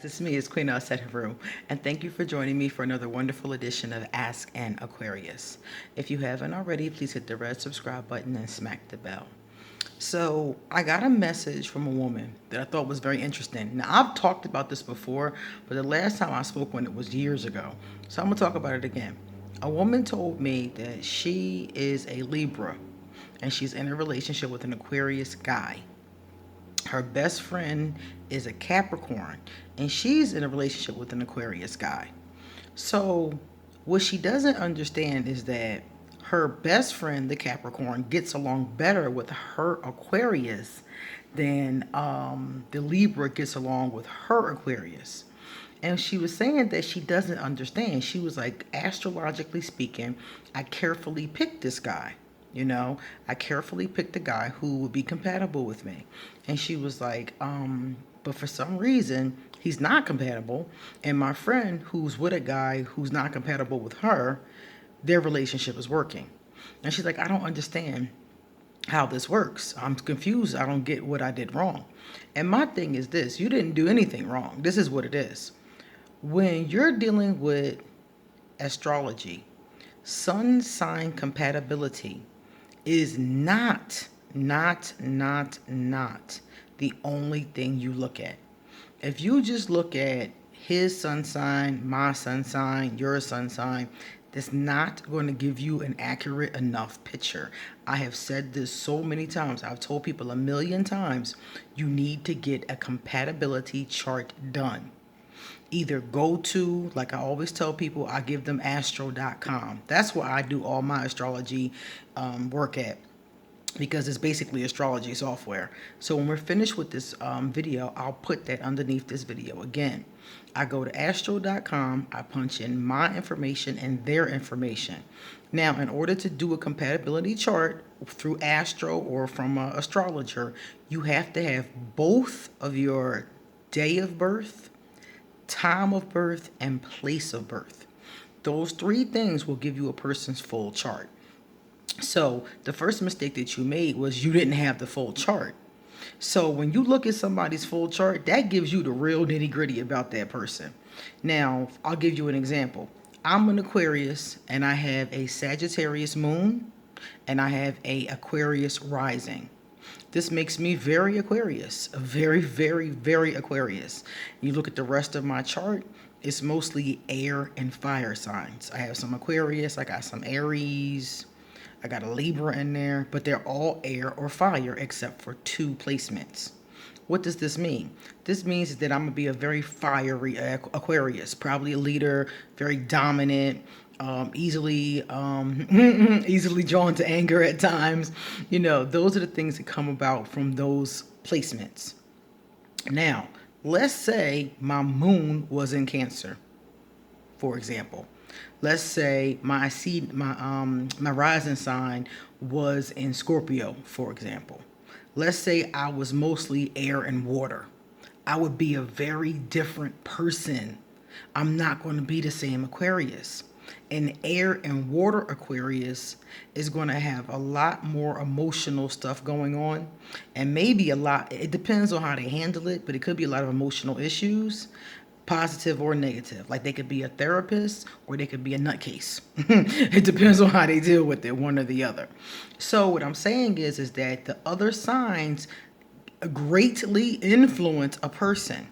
It's me, it's Queen Setharu, and thank you for joining me for another wonderful edition of Ask An Aquarius. If you haven't already, please hit the red subscribe button and smack the bell. So, I got a message from a woman that I thought was very interesting. Now, I've talked about this before, but the last time I spoke on it was years ago. So, I'm going to talk about it again. A woman told me that she is a Libra and she's in a relationship with an Aquarius guy. Her best friend is a Capricorn, and she's in a relationship with an Aquarius guy. So, what she doesn't understand is that her best friend, the Capricorn, gets along better with her Aquarius than the Libra gets along with her Aquarius. And she was saying that she doesn't understand. She was like, astrologically speaking, I carefully picked this guy. I carefully picked a guy who would be compatible with me. And she was like, but for some reason, he's not compatible. And my friend who's with a guy who's not compatible with her, their relationship is working. And she's like, I don't understand how this works. I'm confused. I don't get what I did wrong. And my thing is this: you didn't do anything wrong. This is what it is. When you're dealing with astrology, sun sign compatibility is not the only thing you look at. If you just look at his sun sign, my sun sign, your sun sign, that's not going to give you an accurate enough picture. I have said this so many times. I've told people a million times, you need to get a compatibility chart done. Either go to, like I always tell people, I give them astro.com. That's where I do all my astrology work at, because it's basically astrology software. So when we're finished with this video, I'll put that underneath this video again. I go to astro.com, I punch in my information and their information. Now, in order to do a compatibility chart through Astro or from an astrologer, you have to have both of your day of birth, time of birth, and place of birth. Those three things will give you a person's full chart. So the first mistake that you made was you didn't have the full chart. So when you look at somebody's full chart, that gives you the real nitty gritty about that person. Now, I'll give you an example. I'm an Aquarius and I have a Sagittarius moon and I have a Aquarius rising. This makes me very Aquarius, very, very, very Aquarius. You look at the rest of my chart, it's mostly air and fire signs. I have some Aquarius, I got some Aries, I got a Libra in there, but they're all air or fire except for two placements. What does this mean? This means that I'm going to be a very fiery Aquarius, probably a leader, very dominant, easily easily drawn to anger at times. Those are the things that come about from those placements. Now, let's say my moon was in Cancer, for example. Let's say my rising sign was in Scorpio, for example. Let's say I was mostly air and water. I would be a very different person. I'm not going to be the same Aquarius. An air and water Aquarius is going to have a lot more emotional stuff going on, and maybe a lot, it depends on how they handle it, but it could be a lot of emotional issues, positive or negative. Like they could be a therapist or they could be a nutcase. It depends on how they deal with it, one or the other. So what I'm saying is that the other signs greatly influence a person.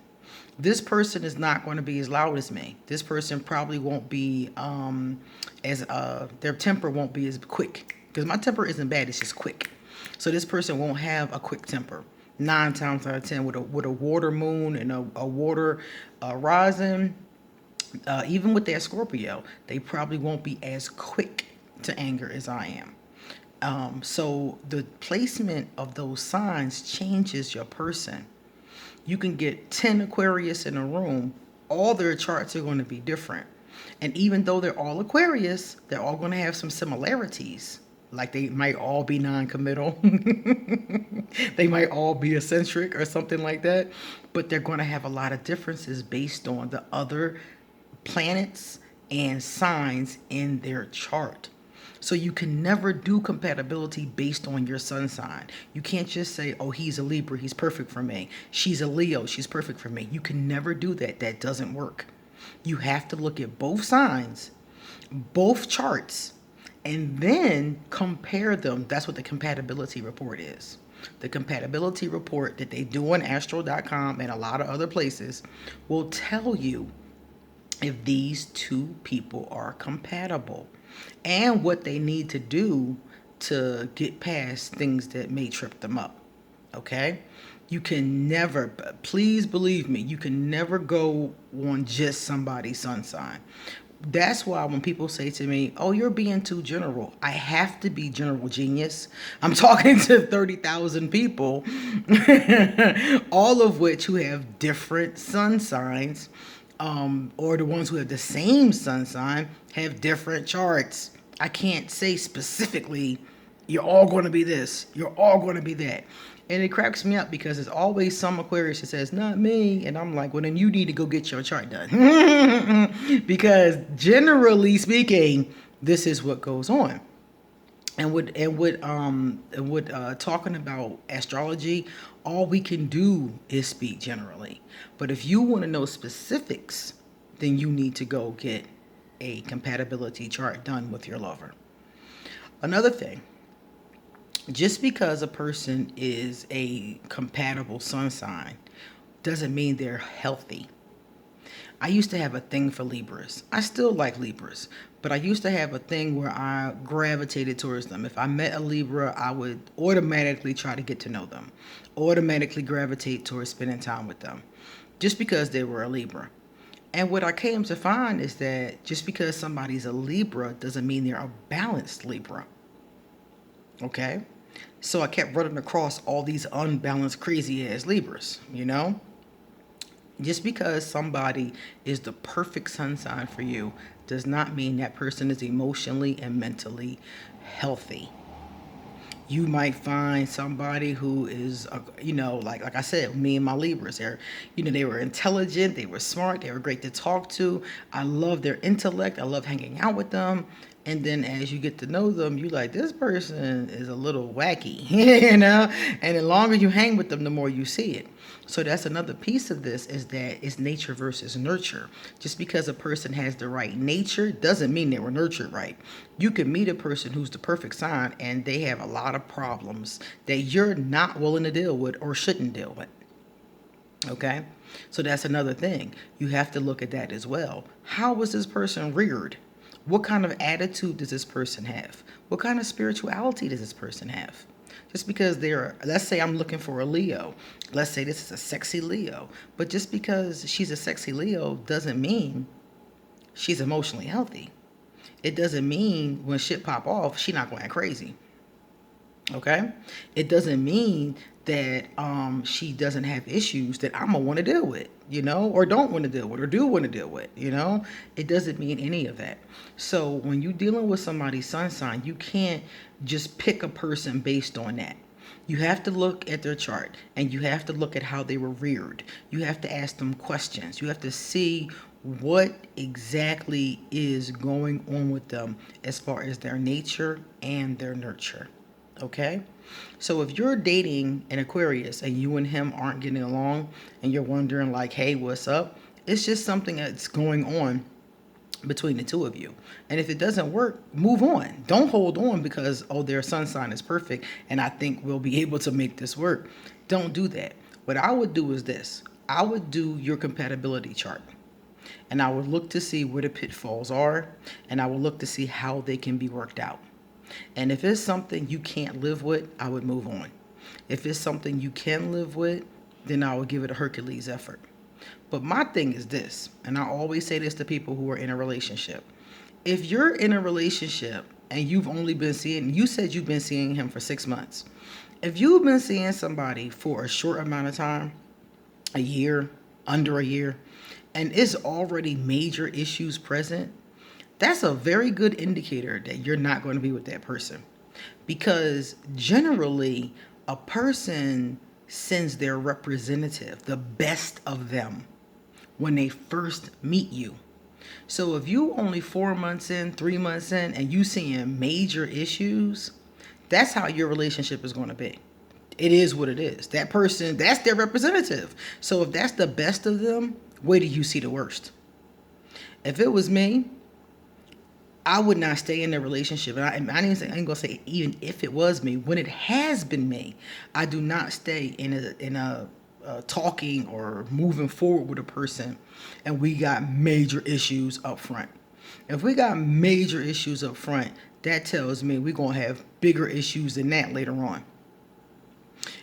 This person is not going to be as loud as me. This person probably won't be their temper won't be as quick, because my temper isn't bad, it's just quick. So this person won't have a quick temper. 9 times out of 10 with a water moon and a water rising, even with that Scorpio, they probably won't be as quick to anger as I am. So the placement of those signs changes your person. You can get 10 Aquarius in a room, all their charts are going to be different. And even though they're all Aquarius, they're all going to have some similarities. Like they might all be non-committal. They might all be eccentric or something like that. But they're going to have a lot of differences based on the other planets and signs in their chart. So you can never do compatibility based on your sun sign. You can't just say, oh, he's a Libra, he's perfect for me. She's a Leo, she's perfect for me. You can never do that. That doesn't work. You have to look at both signs, both charts, and then compare them. That's what the compatibility report is. The compatibility report that they do on astro.com and a lot of other places will tell you if these two people are compatible and what they need to do to get past things that may trip them up. Okay? You can never, please believe me, you can never go on just somebody's sun sign. That's why when people say to me, oh, you're being too general, I have to be general genius. I'm talking to 30,000 people, all of which who have different sun signs, or the ones who have the same sun sign have different charts. I can't say specifically, you're all going to be this, you're all going to be that. And it cracks me up because there's always some Aquarius that says, not me. And I'm like, well, then you need to go get your chart done. Because generally speaking, this is what goes on. And with talking about astrology, all we can do is speak generally. But if you want to know specifics, then you need to go get a compatibility chart done with your lover. Another thing, just because a person is a compatible sun sign doesn't mean they're healthy. I used to have a thing for Libras. I still like Libras, but I used to have a thing where I gravitated towards them. If I met a Libra, I would automatically try to get to know them, automatically gravitate towards spending time with them, just because they were a Libra. And what I came to find is that just because somebody's a Libra doesn't mean they're a balanced Libra. Okay? So I kept running across all these unbalanced, crazy ass Libras, you know? Just because somebody is the perfect sun sign for you does not mean that person is emotionally and mentally healthy. You might find somebody who is, like I said, me and my Libras, they were intelligent, they were smart, they were great to talk to. I love their intellect. I love hanging out with them. And then as you get to know them, you like, this person is a little wacky, And the longer you hang with them, the more you see it. So that's another piece of this, is that it's nature versus nurture. Just because a person has the right nature doesn't mean they were nurtured right. You can meet a person who's the perfect sign and they have a lot of problems that you're not willing to deal with or shouldn't deal with. Okay? So that's another thing. You have to look at that as well. How was this person reared? What kind of attitude does this person have? What kind of spirituality does this person have? Just because let's say I'm looking for a Leo. Let's say this is a sexy Leo. But just because she's a sexy Leo doesn't mean she's emotionally healthy. It doesn't mean when shit pop off, she's not going crazy. Okay? It doesn't mean that she doesn't have issues that I'm going to want to deal with, or don't want to deal with, or do want to deal with, It doesn't mean any of that. So when you're dealing with somebody's sun sign, you can't just pick a person based on that. You have to look at their chart, and you have to look at how they were reared. You have to ask them questions. You have to see what exactly is going on with them as far as their nature and their nurture. Okay? So if you're dating an Aquarius and you and him aren't getting along and you're wondering like, hey, what's up? It's just something that's going on between the two of you. And if it doesn't work, move on. Don't hold on because, oh, their sun sign is perfect and I think we'll be able to make this work. Don't do that. What I would do is this. I would do your compatibility chart. And I would look to see where the pitfalls are, and I would look to see how they can be worked out. And if it's something you can't live with, I would move on. If it's something you can live with, then I would give it a Hercules effort. But my thing is this, and I always say this to people who are in a relationship. If you're in a relationship and you said you've been seeing him for 6 months. If you've been seeing somebody for a short amount of time, a year, under a year, and it's already major issues present, that's a very good indicator that you're not going to be with that person. Because generally, a person sends their representative, the best of them, when they first meet you. So if you only 4 months in, 3 months in, and you seeing major issues, that's how your relationship is going to be. It is what it is. That person, that's their representative. So if that's the best of them, where do you see the worst? If it was me, I would not stay in a relationship. And I ain't gonna say even if it was me. When it has been me, I do not stay in a talking or moving forward with a person, and we got major issues up front. If we got major issues up front, that tells me we're gonna have bigger issues than that later on.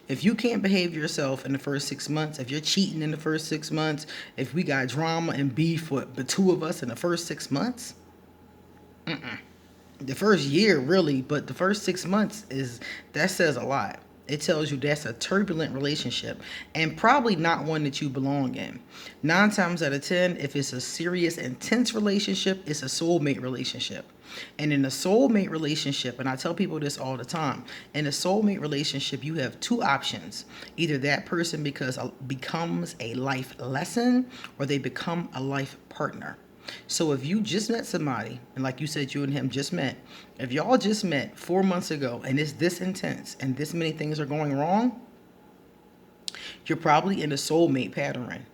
If you can't behave yourself in the first 6 months, if you're cheating in the first 6 months, if we got drama and beef with the two of us in the first 6 months, the first year really, but the first 6 months that says a lot. It tells you that's a turbulent relationship and probably not one that you belong in. 9 times out of 10, if it's a serious, intense relationship, it's a soulmate relationship. And in a soulmate relationship, and I tell people this all the time, in a soulmate relationship, you have two options. Either that person becomes a life lesson, or they become a life partner. So if you just met somebody, and like you said, you and him just met, if y'all just met 4 months ago and it's this intense and this many things are going wrong, you're probably in a soulmate pattern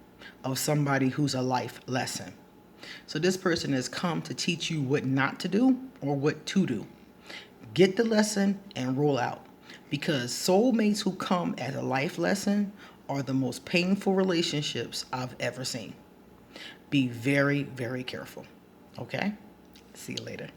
of somebody who's a life lesson. So this person has come to teach you what not to do or what to do. Get the lesson and roll out. Because soulmates who come as a life lesson are the most painful relationships I've ever seen. Be very, very careful. Okay? See you later.